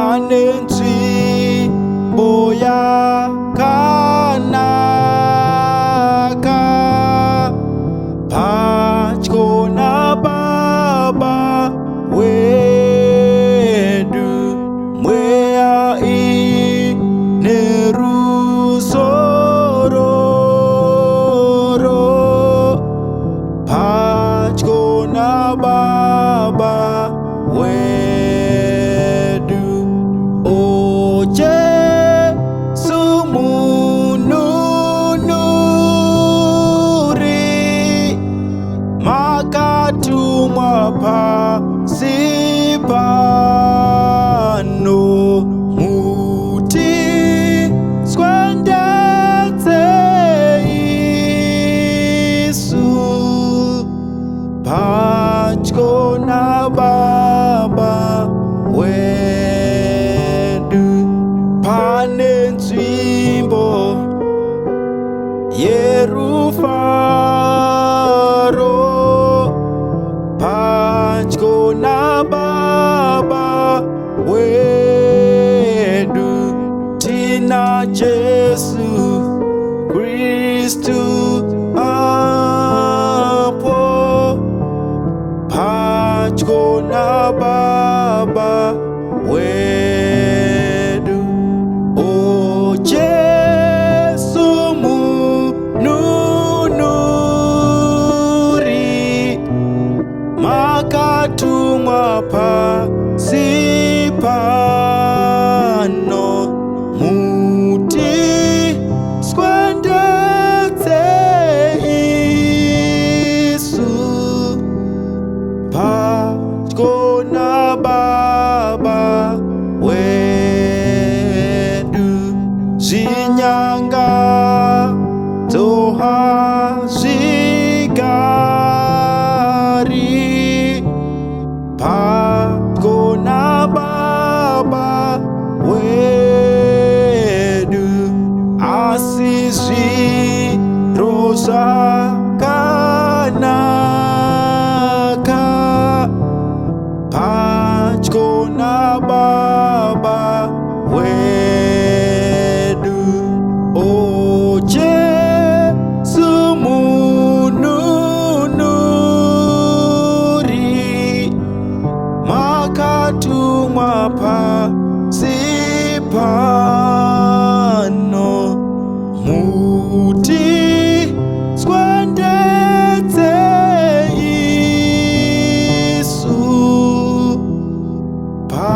Panenzi boya kanaka pachkona baba wedu mwea I neru sororo pachkona baba wedu pa sipano muti skwendete Isu pachkona baba wedu panenzimbo yerufaro pachkona baba wedu tina Jesu Kristu apo pachkona baba wedu o Jesu mununuri makatumwa pa sipano muti skwendete Isu pachkona baba wedu zinyanga toha zigari pachkona baba wedu asisi rosa kanaka pachkona baba wedu o Jesu mununuri makatumwa pa sipano muti skwendete Isu pa